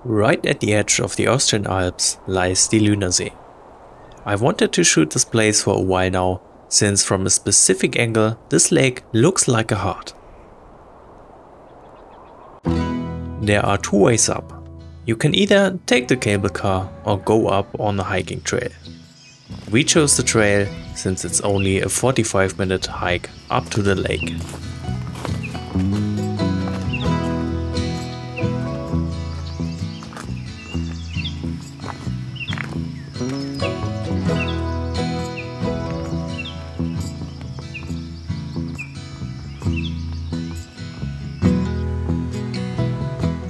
Right at the edge of the Austrian Alps lies the Lünsersee. I wanted to shoot this place for a while now, since from a specific angle this lake looks like a heart. There are two ways up. You can either take the cable car or go up on a hiking trail. We chose the trail since it's only a 45-minute hike up to the lake.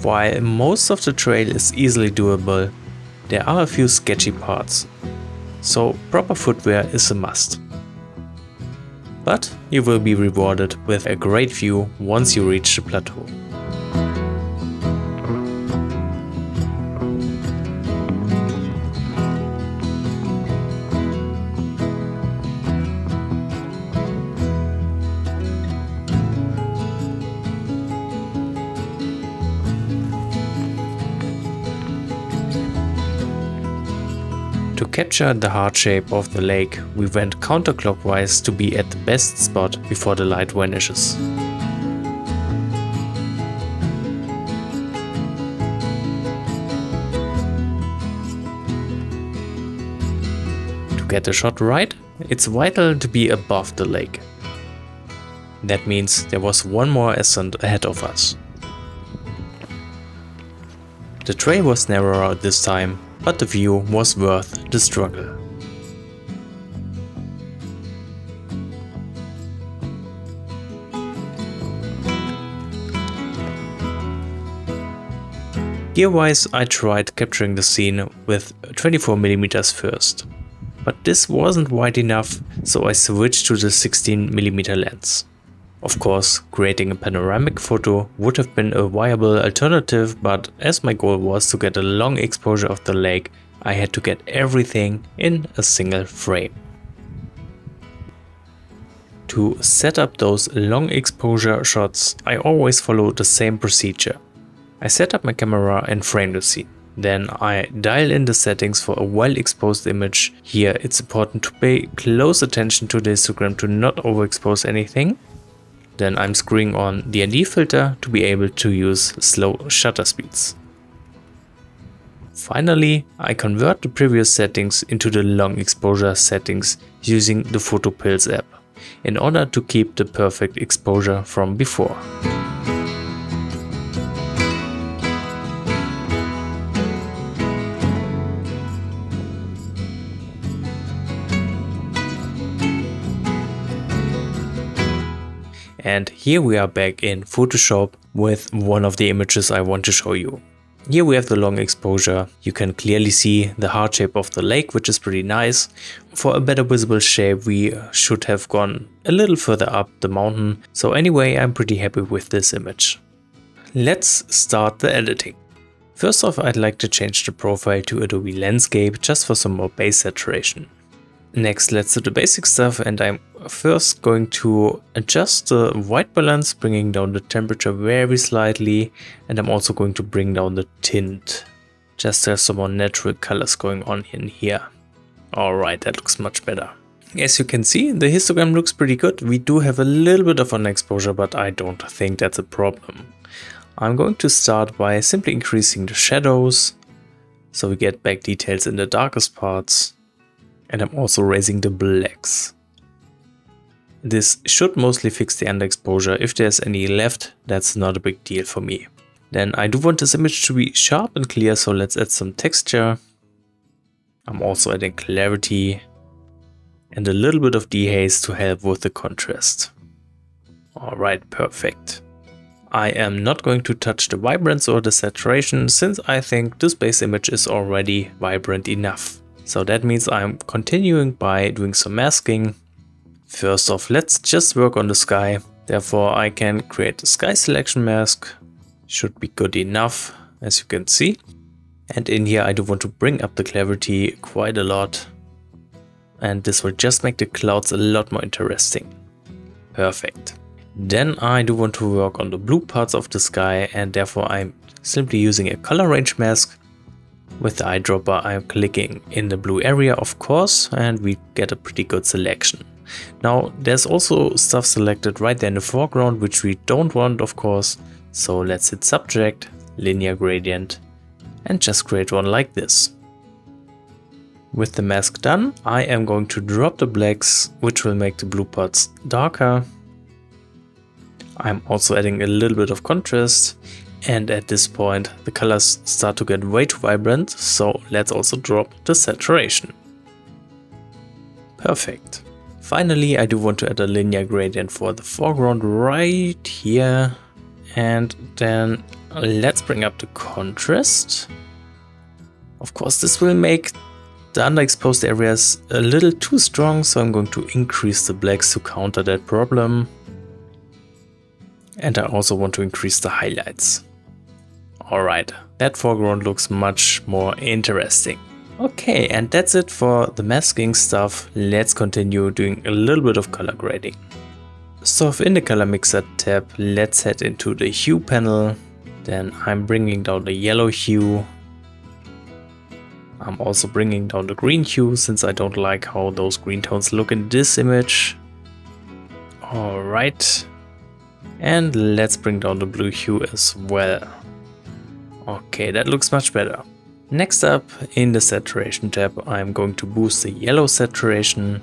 While most of the trail is easily doable, there are a few sketchy parts, so proper footwear is a must. But you will be rewarded with a great view once you reach the plateau. To capture the heart shape of the lake, we went counterclockwise to be at the best spot before the light vanishes. To get the shot right, it's vital to be above the lake. That means there was one more ascent ahead of us. The trail was narrower this time, but the view was worth the struggle. Gear-wise, I tried capturing the scene with 24mm first, but this wasn't wide enough, so I switched to the 16mm lens. Of course, creating a panoramic photo would have been a viable alternative, but as my goal was to get a long exposure of the lake, I had to get everything in a single frame. To set up those long exposure shots, I always follow the same procedure. I set up my camera and frame the scene. Then I dial in the settings for a well-exposed image. Here it's important to pay close attention to the histogram to not overexpose anything. Then I'm screwing on the ND filter to be able to use slow shutter speeds. Finally, I convert the previous settings into the long exposure settings using the PhotoPills app, in order to keep the perfect exposure from before. And here we are back in Photoshop with one of the images I want to show you. Here we have the long exposure. You can clearly see the heart shape of the lake, which is pretty nice. For a better visible shape, we should have gone a little further up the mountain. So anyway, I'm pretty happy with this image. Let's start the editing. First off, I'd like to change the profile to Adobe Landscape just for some more base saturation. Next, let's do the basic stuff, and I'm first going to adjust the white balance, bringing down the temperature very slightly, and I'm also going to bring down the tint, just to have some more natural colors going on in here. Alright, that looks much better. As you can see, the histogram looks pretty good. We do have a little bit of underexposure, but I don't think that's a problem. I'm going to start by simply increasing the shadows, so we get back details in the darkest parts. And I'm also raising the blacks. This should mostly fix the underexposure. If there's any left, that's not a big deal for me. Then I do want this image to be sharp and clear, so let's add some texture. I'm also adding clarity and a little bit of dehaze to help with the contrast. Alright, perfect. I am not going to touch the vibrance or the saturation, since I think this base image is already vibrant enough. So that means I'm continuing by doing some masking. First off, let's just work on the sky. Therefore, I can create a sky selection mask. Should be good enough, as you can see. And in here, I do want to bring up the clarity quite a lot. And this will just make the clouds a lot more interesting. Perfect. Then I do want to work on the blue parts of the sky, and therefore I'm simply using a color range mask. With the eyedropper I'm clicking in the blue area, of course, and we get a pretty good selection. Now there's also stuff selected right there in the foreground which we don't want, of course, so let's hit subject, linear gradient, and just create one like this. With the mask done, I am going to drop the blacks, which will make the blue parts darker. I'm also adding a little bit of contrast, and at this point the colors start to get way too vibrant, so let's also drop the saturation. Perfect. Finally, I do want to add a linear gradient for the foreground right here, and then let's bring up the contrast. Of course, this will make the underexposed areas a little too strong, so I'm going to increase the blacks to counter that problem. And I also want to increase the highlights. Alright, that foreground looks much more interesting. Okay, and that's it for the masking stuff. Let's continue doing a little bit of color grading. So in the color mixer tab, let's head into the hue panel. Then I'm bringing down the yellow hue. I'm also bringing down the green hue, since I don't like how those green tones look in this image. Alright. And let's bring down the blue hue as well. Okay, that looks much better. Next up, in the saturation tab, I'm going to boost the yellow saturation.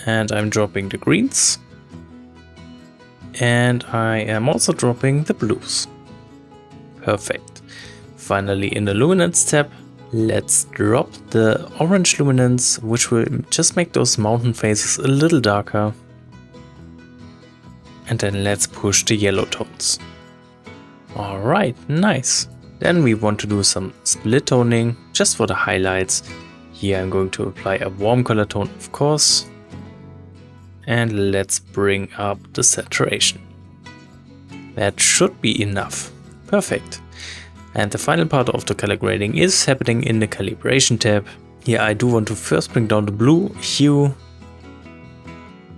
And I'm dropping the greens. And I am also dropping the blues. Perfect. Finally, in the luminance tab, let's drop the orange luminance, which will just make those mountain faces a little darker. And then let's push the yellow tones. Alright, nice. Then we want to do some split toning just for the highlights. Here I'm going to apply a warm color tone, of course. And let's bring up the saturation. That should be enough. Perfect. And the final part of the color grading is happening in the calibration tab. Here I do want to first bring down the blue hue.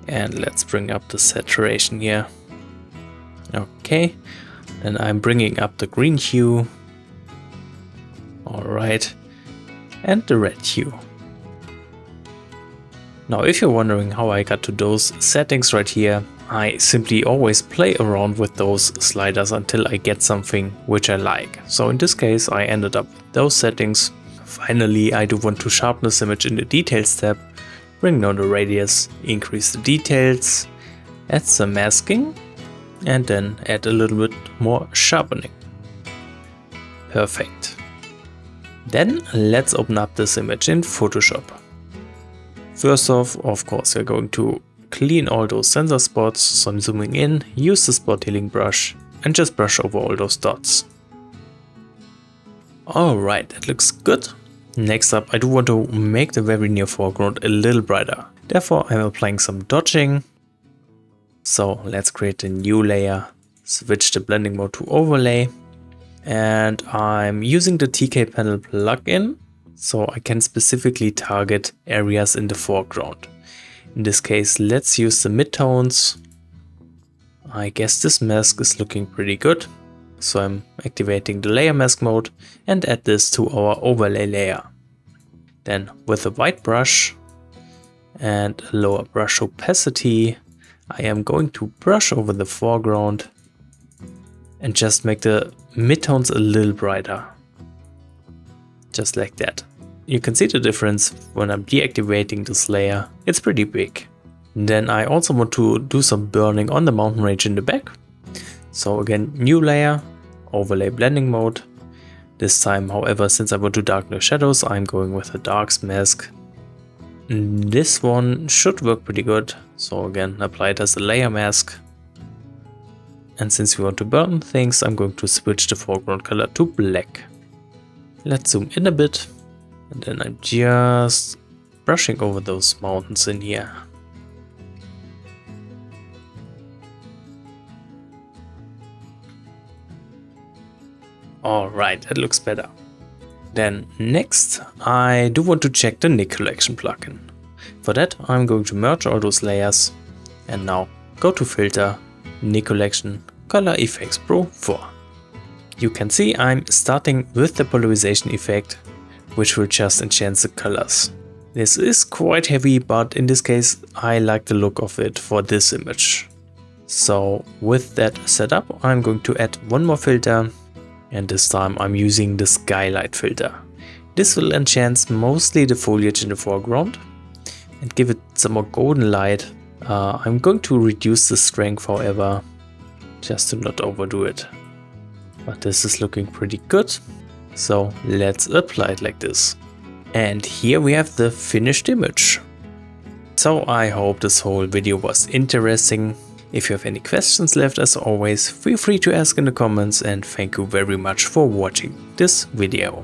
And let's bring up the saturation here. Okay. Then I'm bringing up the green hue. Alright. And the red hue. Now if you're wondering how I got to those settings right here, I simply always play around with those sliders until I get something which I like. So in this case I ended up with those settings. Finally, I do want to sharpen this image in the details tab, bring down the radius, increase the details, add some masking, and then add a little bit more sharpening. Perfect. Then let's open up this image in Photoshop. First off, of course, we're going to clean all those sensor spots, so I'm zooming in, use the spot healing brush and just brush over all those dots. Alright, that looks good. Next up, I do want to make the very near foreground a little brighter. Therefore, I'm applying some dodging. So let's create a new layer, switch the blending mode to overlay, and I'm using the TK panel plugin so I can specifically target areas in the foreground. In this case, let's use the midtones. I guess this mask is looking pretty good. So I'm activating the layer mask mode and add this to our overlay layer. Then with a white brush and a lower brush opacity, I am going to brush over the foreground and just make the midtones a little brighter. Just like that. You can see the difference when I'm deactivating this layer. It's pretty big. Then I also want to do some burning on the mountain range in the back. So again, new layer, overlay blending mode. This time, however, since I want to darken the shadows, I'm going with a darks mask. This one should work pretty good. So again, apply it as a layer mask. And since we want to burn things, I'm going to switch the foreground color to black. Let's zoom in a bit. And then I'm just brushing over those mountains in here. Alright, that looks better. Then next, I do want to check the Nik Collection plugin. For that, I'm going to merge all those layers. And now go to Filter, New Collection, Color Effects Pro 4. You can see I'm starting with the polarization effect, which will just enhance the colors. This is quite heavy, but in this case I like the look of it for this image. So with that set up, I'm going to add one more filter, and this time I'm using the skylight filter. This will enhance mostly the foliage in the foreground and give it some more golden light. I'm going to reduce the strength however, just to not overdo it. But this is looking pretty good, so let's apply it like this. And here we have the finished image. So I hope this whole video was interesting. If you have any questions left, as always, feel free to ask in the comments, and thank you very much for watching this video.